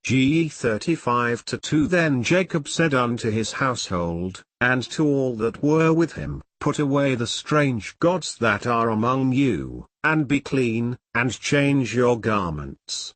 Ge 35-2 Then Jacob said unto his household, and to all that were with him, Put away the strange gods that are among you, and be clean, and change your garments.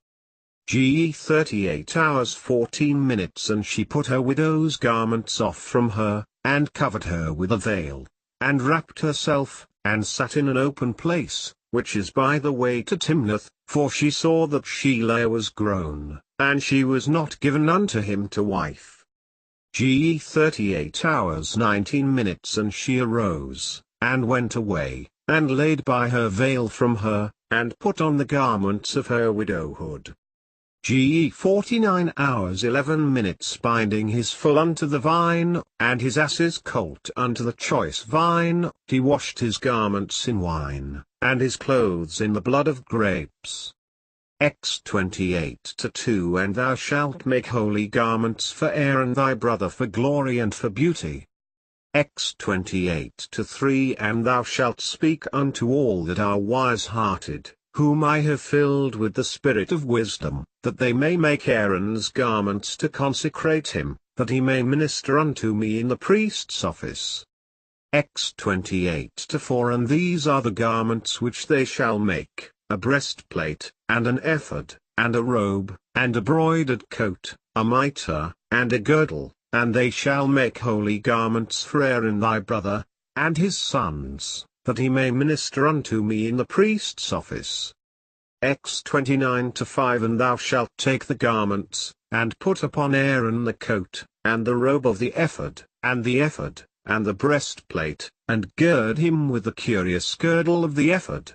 Ge 38 hours 14 minutes And she put her widow's garments off from her, and covered her with a veil, and wrapped herself, and sat in an open place, which is by the way to Timnath, for she saw that Shelah was grown, and she was not given unto him to wife. Ge 38 hours 19 minutes And she arose, and went away, and laid by her veil from her, and put on the garments of her widowhood. Ge 49 hours 11 minutes Binding his foal unto the vine, and his ass's colt unto the choice vine, he washed his garments in wine, and his clothes in the blood of grapes. X 28-2 And thou shalt make holy garments for Aaron thy brother for glory and for beauty. X 28-3 And thou shalt speak unto all that are wise-hearted, whom I have filled with the spirit of wisdom, that they may make Aaron's garments to consecrate him, that he may minister unto me in the priest's office. X 28-4 And these are the garments which they shall make, a breastplate, and an ephod, and a robe, and a broidered coat, a mitre, and a girdle, and they shall make holy garments for Aaron thy brother, and his sons, that he may minister unto me in the priest's office. X 29-5 And thou shalt take the garments, and put upon Aaron the coat, and the robe of the ephod, and the breastplate, and gird him with the curious girdle of the ephod.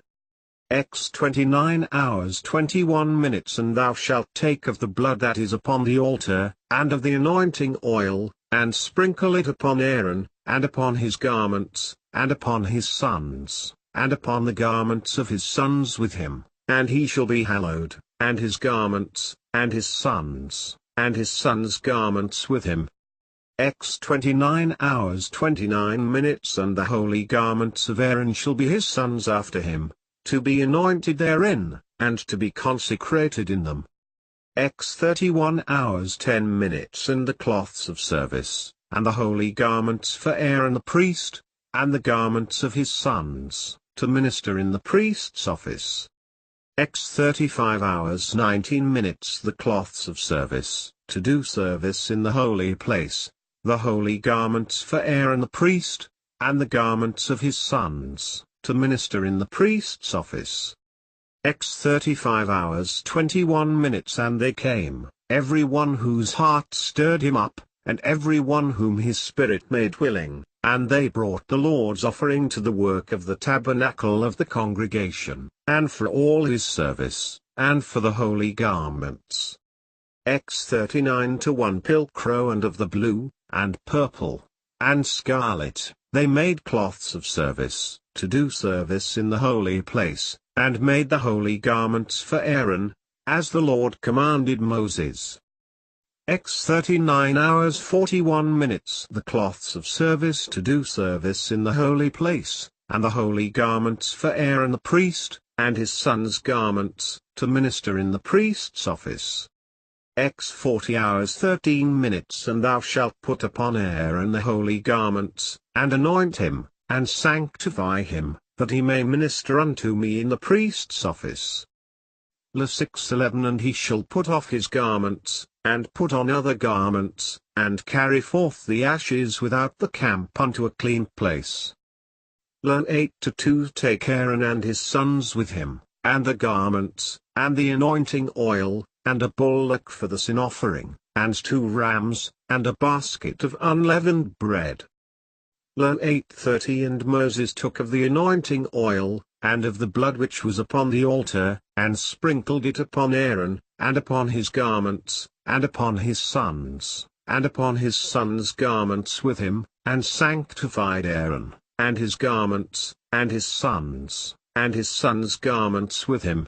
X 29 hours 21 minutes And thou shalt take of the blood that is upon the altar, and of the anointing oil, and sprinkle it upon Aaron, and upon his garments, and upon his sons, and upon the garments of his sons with him, and he shall be hallowed, and his garments, and his sons' garments with him. X 29 hours 29 minutes And the holy garments of Aaron shall be his sons after him, to be anointed therein, and to be consecrated in them. X 31 hours 10 minutes And the cloths of service, and the holy garments for Aaron the priest, and the garments of his sons, to minister in the priest's office. X 35 hours 19 minutes The cloths of service, to do service in the holy place, the holy garments for Aaron the priest, and the garments of his sons, to minister in the priest's office. X 35 hours 21 minutes And they came, every one whose heart stirred him up, and every one whom his spirit made willing, and they brought the Lord's offering to the work of the tabernacle of the congregation, and for all his service, and for the holy garments. X 39-1 Pilcrow And of the blue, and purple, and scarlet, they made cloths of service, to do service in the holy place, and made the holy garments for Aaron, as the Lord commanded Moses. X 39 hours 41 minutes The cloths of service to do service in the holy place, and the holy garments for Aaron the priest, and his sons' garments, to minister in the priest's office. X 40 hours 13 minutes And thou shalt put upon Aaron the holy garments, and anoint him, and sanctify him, that he may minister unto me in the priest's office. Le 6:11 And he shall put off his garments, and put on other garments, and carry forth the ashes without the camp unto a clean place. Le 8-2 Take Aaron and his sons with him, and the garments, and the anointing oil, and a bullock for the sin offering, and 2 rams, and a basket of unleavened bread. Le 8:30 And Moses took of the anointing oil, and of the blood which was upon the altar, and sprinkled it upon Aaron, and upon his garments, and upon his sons' garments with him, and sanctified Aaron, and his garments, and his sons' garments with him.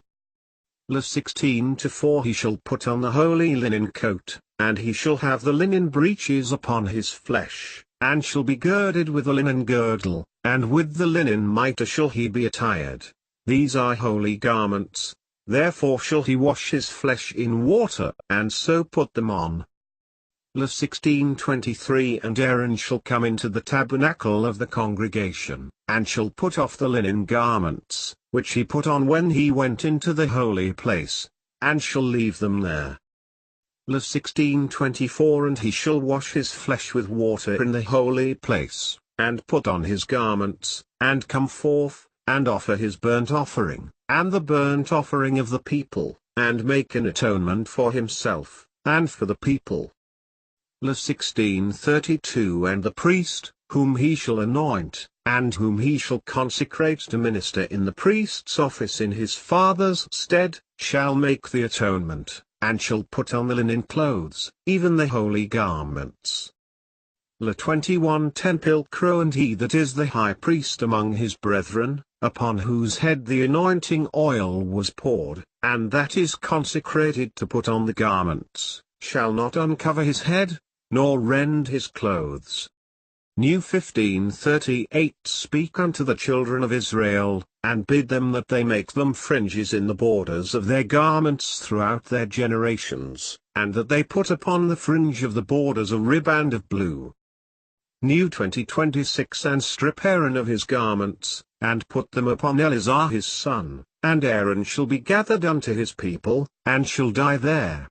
Le 16-4 He shall put on the holy linen coat, and he shall have the linen breeches upon his flesh, and shall be girded with a linen girdle, and with the linen mitre shall he be attired. These are holy garments, therefore shall he wash his flesh in water, and so put them on. Le 16:23 And Aaron shall come into the tabernacle of the congregation, and shall put off the linen garments, which he put on when he went into the holy place, and shall leave them there. Le 16:24 And he shall wash his flesh with water in the holy place, and put on his garments, and come forth, and offer his burnt offering, and the burnt offering of the people, and make an atonement for himself, and for the people. Le 16:32 And the priest, whom he shall anoint, and whom he shall consecrate to minister in the priest's office in his father's stead, shall make the atonement, and shall put on the linen clothes, even the holy garments. Le 21:10 Pilcrow And he that is the high priest among his brethren, upon whose head the anointing oil was poured, and that is consecrated to put on the garments, shall not uncover his head, nor rend his clothes. New 15:38 Speak unto the children of Israel, and bid them that they make them fringes in the borders of their garments throughout their generations, and that they put upon the fringe of the borders a riband of blue. New 20:26 And strip Aaron of his garments, and put them upon Eleazar his son, and Aaron shall be gathered unto his people, and shall die there.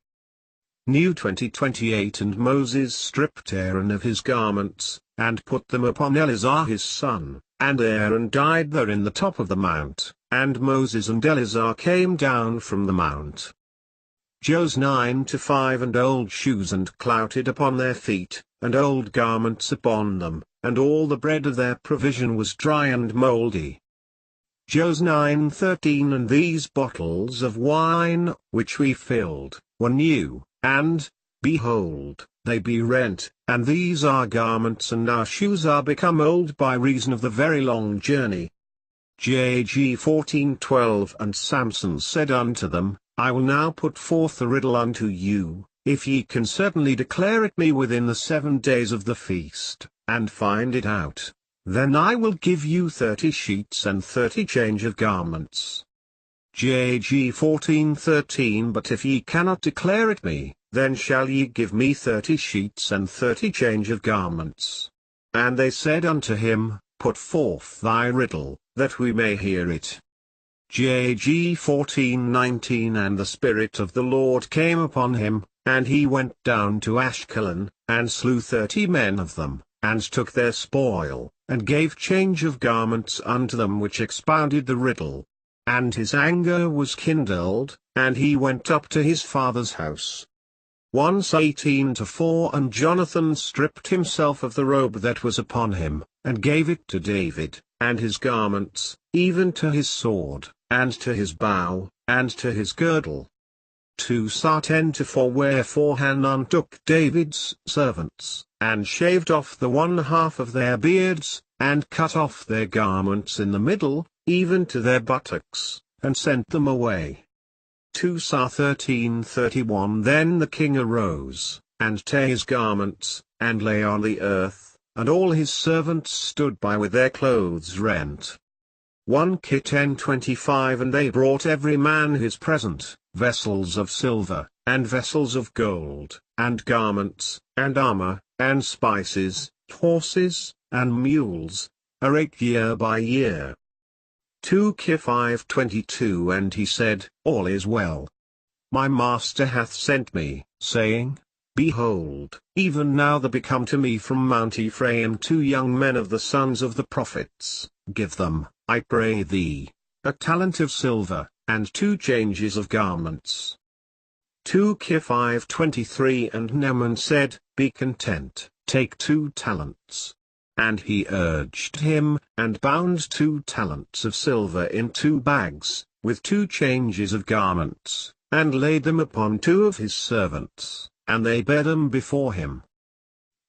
New 20:28 And Moses stripped Aaron of his garments, and put them upon Eleazar his son, and Aaron died there in the top of the mount, and Moses and Eleazar came down from the mount. Jos 9:5 And old shoes and clouted upon their feet, and old garments upon them, and all the bread of their provision was dry and mouldy. Jos 9:13 And these bottles of wine, which we filled, were new, and, behold, they be rent, and these our garments and our shoes are become old by reason of the very long journey. JG 14:12 And Samson said unto them, I will now put forth a riddle unto you, if ye can certainly declare it me within the 7 days of the feast, and find it out, then I will give you 30 sheets and 30 change of garments. JG 14:13 But if ye cannot declare it me, then shall ye give me 30 sheets and 30 change of garments. And they said unto him, Put forth thy riddle, that we may hear it. JG 14:19 And the Spirit of the Lord came upon him, and he went down to Ashkelon, and slew 30 men of them, and took their spoil, and gave change of garments unto them which expounded the riddle. And his anger was kindled, and he went up to his father's house. 1 18-4 And Jonathan stripped himself of the robe that was upon him, and gave it to David, and his garments, even to his sword, and to his bow, and to his girdle. 2 10-4 Wherefore Hanun took David's servants, and shaved off the one half of their beards, and cut off their garments in the middle, even to their buttocks, and sent them away. 2 13-31 Then the king arose, and tare his garments, and lay on the earth, and all his servants stood by with their clothes rent. 1 Kings 10:25 And they brought every man his present, vessels of silver, and vessels of gold, and garments, and armor, and spices, horses, and mules, a rate year by year. 2 Kings 5:22 And he said, All is well. My master hath sent me, saying, Behold, even now there be come to me from Mount Ephraim 2 young men of the sons of the prophets, give them, I pray thee, a talent of silver, and 2 changes of garments. 2 Kings 5:23 And Naaman said, Be content, take 2 talents. And he urged him, and bound 2 talents of silver in 2 bags, with 2 changes of garments, and laid them upon 2 of his servants, and they bare them before him.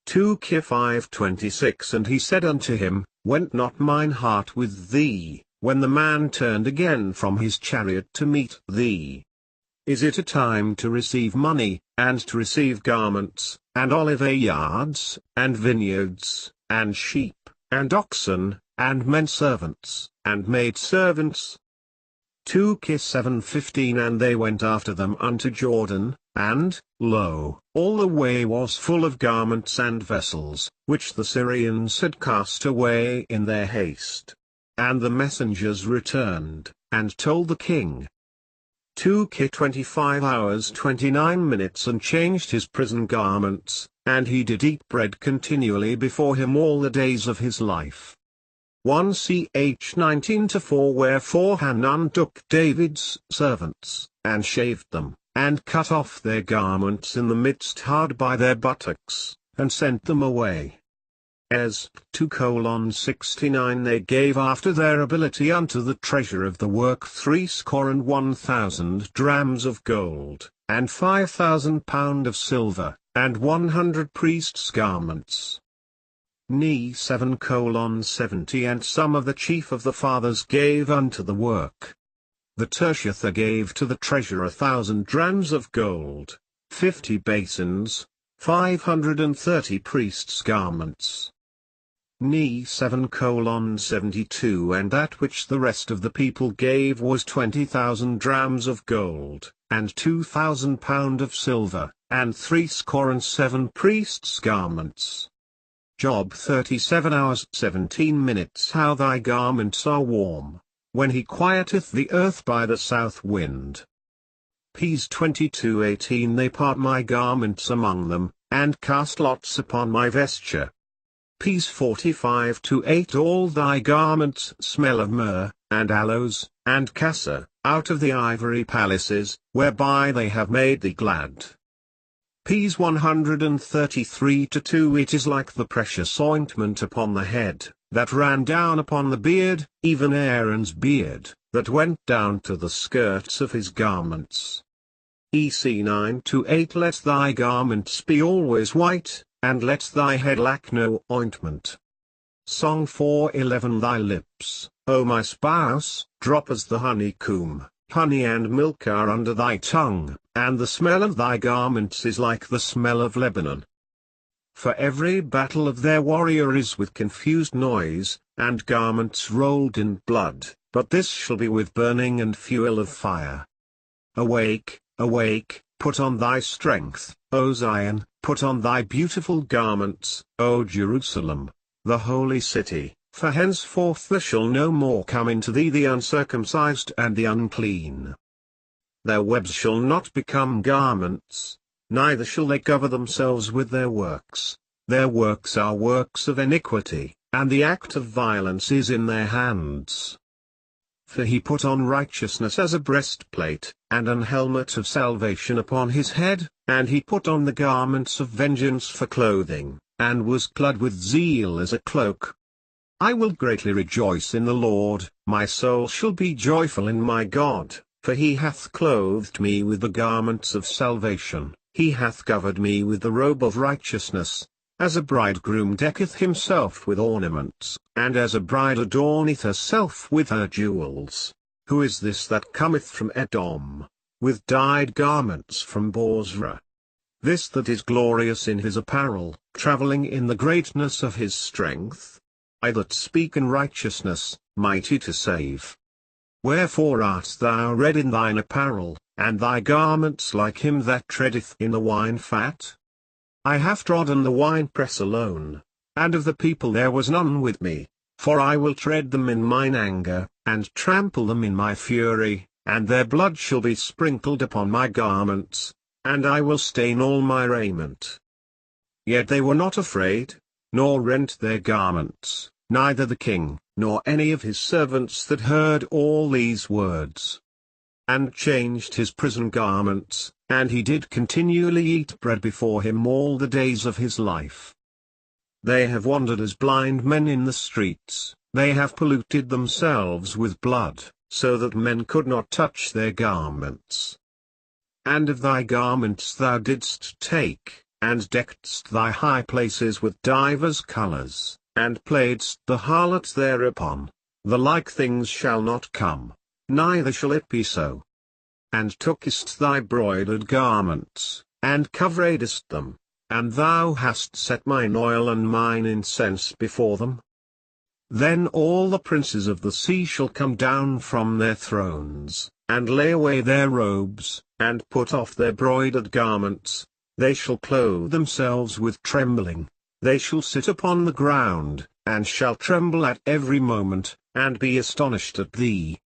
2 Kings 5:26 And he said unto him, Went not mine heart with thee, when the man turned again from his chariot to meet thee? Is it a time to receive money, and to receive garments, and oliveyards, and vineyards, and sheep, and oxen, and men servants, and maid servants? 2 Kings 7:15. And they went after them unto Jordan, and, lo, all the way was full of garments and vessels, which the Syrians had cast away in their haste. And the messengers returned, and told the king. 2 Kings 25 hours 29 minutes. And changed his prison garments, and he did eat bread continually before him all the days of his life. 1 Ch 19-4. Wherefore Hanun took David's servants, and shaved them, and cut off their garments in the midst hard by their buttocks, and sent them away. As 2:69. They gave after their ability unto the treasure of the work 61,000 drams of gold, and 5,000 pound of silver, and 100 priests' garments. Ni 7:70. And some of the chief of the fathers gave unto the work. The Tershatha gave to the treasure 1,000 drams of gold, 50 basins, 530 priests' garments. Ni 7:72. And that which the rest of the people gave was 20,000 drams of gold, and 2,000 pound of silver, and 67 priests' garments. Job 37 hours 17 minutes. How thy garments are warm, when he quieteth the earth by the south wind. Ps 22:18. They part my garments among them, and cast lots upon my vesture. Ps 45:8. All thy garments smell of myrrh, and aloes, and cassia, out of the ivory palaces, whereby they have made thee glad. Ps 133:2. It is like the precious ointment upon the head, that ran down upon the beard, even Aaron's beard, that went down to the skirts of his garments. EC 9-8. Let thy garments be always white, and let thy head lack no ointment. Song 4:11. Thy lips, O my spouse, drop as the honeycomb, honey and milk are under thy tongue, and the smell of thy garments is like the smell of Lebanon. For every battle of their warrior is with confused noise, and garments rolled in blood, but this shall be with burning and fuel of fire. Awake, awake, put on thy strength, O Zion, put on thy beautiful garments, O Jerusalem, the holy city, for henceforth there shall no more come into thee the uncircumcised and the unclean. Their webs shall not become garments, neither shall they cover themselves with their works. Their works are works of iniquity, and the act of violence is in their hands. For he put on righteousness as a breastplate, and an helmet of salvation upon his head, and he put on the garments of vengeance for clothing, and was clad with zeal as a cloak. I will greatly rejoice in the Lord, my soul shall be joyful in my God, for he hath clothed me with the garments of salvation, he hath covered me with the robe of righteousness, as a bridegroom decketh himself with ornaments, and as a bride adorneth herself with her jewels. Who is this that cometh from Edom, with dyed garments from Bozrah? This that is glorious in his apparel, travelling in the greatness of his strength? I that speak in righteousness, mighty to save. Wherefore art thou red in thine apparel, and thy garments like him that treadeth in the wine fat? I have trodden the winepress alone, and of the people there was none with me, for I will tread them in mine anger, and trample them in my fury, and their blood shall be sprinkled upon my garments, and I will stain all my raiment. Yet they were not afraid, nor rent their garments, neither the king, nor any of his servants that heard all these words. And changed his prison garments, and he did continually eat bread before him all the days of his life. They have wandered as blind men in the streets, they have polluted themselves with blood, so that men could not touch their garments. And of thy garments thou didst take, and deckedst thy high places with divers colours, and playedst the harlot thereupon. The like things shall not come, neither shall it be so. And tookest thy broidered garments, and coveredest them, and thou hast set mine oil and mine incense before them. Then all the princes of the sea shall come down from their thrones, and lay away their robes, and put off their broidered garments. They shall clothe themselves with trembling. They shall sit upon the ground, and shall tremble at every moment, and be astonished at thee.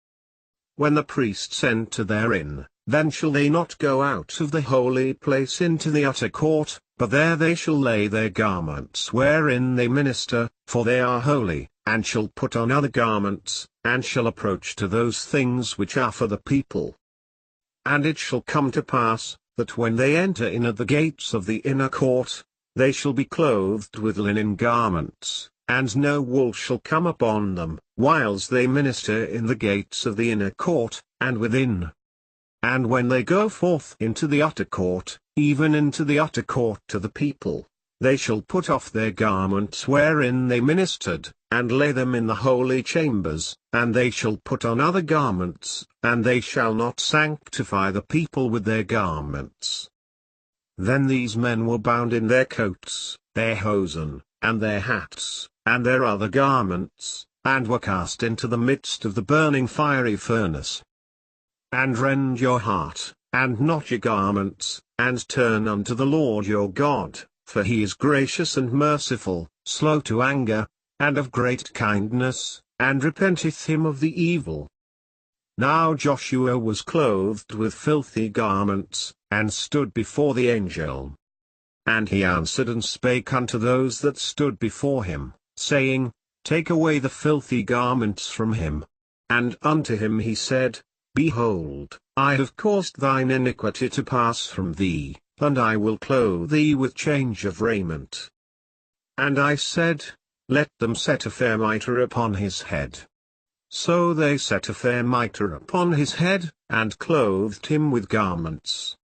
When the priests enter therein, then shall they not go out of the holy place into the utter court, but there they shall lay their garments wherein they minister, for they are holy, and shall put on other garments, and shall approach to those things which are for the people. And it shall come to pass, that when they enter in at the gates of the inner court, they shall be clothed with linen garments, and no wool shall come upon them, whiles they minister in the gates of the inner court, and within. And when they go forth into the utter court, even into the utter court to the people, they shall put off their garments wherein they ministered, and lay them in the holy chambers, and they shall put on other garments, and they shall not sanctify the people with their garments. Then these men were bound in their coats, their hosen, and their hats, and their other garments, and were cast into the midst of the burning fiery furnace. And rend your heart, and not your garments, and turn unto the Lord your God, for he is gracious and merciful, slow to anger, and of great kindness, and repenteth him of the evil. Now Joshua was clothed with filthy garments, and stood before the angel. And he answered and spake unto those that stood before him, saying, Take away the filthy garments from him. And unto him he said, Behold, I have caused thine iniquity to pass from thee, and I will clothe thee with change of raiment. And I said, Let them set a fair mitre upon his head. So they set a fair mitre upon his head, and clothed him with garments.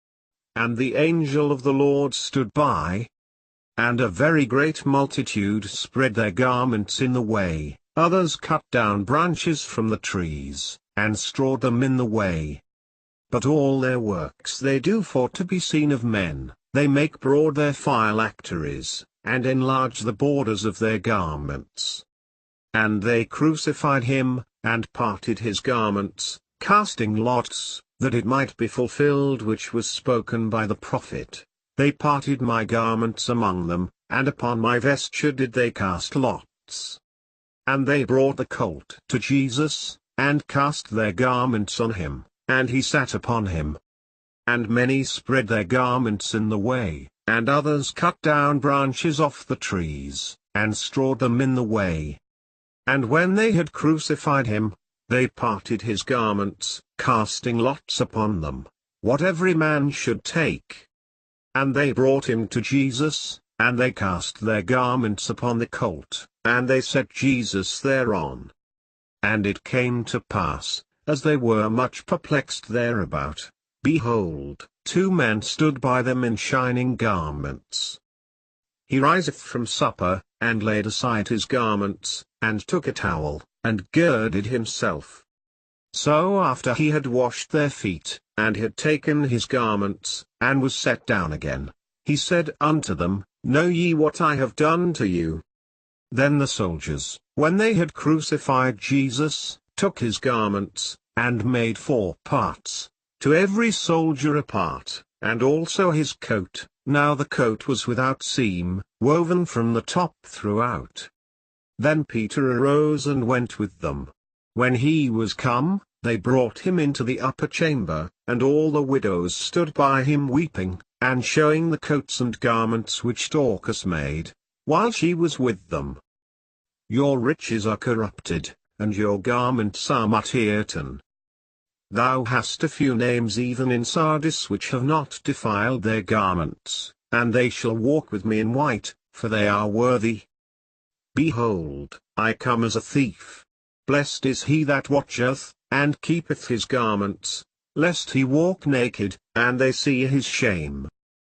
And the angel of the Lord stood by. And a very great multitude spread their garments in the way, others cut down branches from the trees, and strawed them in the way. But all their works they do for to be seen of men, they make broad their phylacteries, and enlarge the borders of their garments. And they crucified him, and parted his garments, casting lots, that it might be fulfilled which was spoken by the prophet. They parted my garments among them, and upon my vesture did they cast lots. And they brought the colt to Jesus, and cast their garments on him, and he sat upon him. And many spread their garments in the way, and others cut down branches off the trees, and strawed them in the way. And when they had crucified him, they parted his garments, casting lots upon them, what every man should take. And they brought him to Jesus, and they cast their garments upon the colt, and they set Jesus thereon. And it came to pass, as they were much perplexed thereabout, behold, two men stood by them in shining garments. He riseth from supper, and laid aside his garments, and took a towel, and girded himself. So after he had washed their feet, and had taken his garments, and was set down again, he said unto them, Know ye what I have done to you? Then the soldiers, when they had crucified Jesus, took his garments, and made 4 parts, to every soldier a part, and also his coat. Now the coat was without seam, woven from the top throughout. Then Peter arose and went with them. When he was come, they brought him into the upper chamber, and all the widows stood by him weeping, and showing the coats and garments which Dorcas made, while she was with them. Your riches are corrupted, and your garments are mud-eaten. Thou hast a few names even in Sardis which have not defiled their garments, and they shall walk with me in white, for they are worthy. Behold, I come as a thief. Blessed is he that watcheth, and keepeth his garments, lest he walk naked, and they see his shame.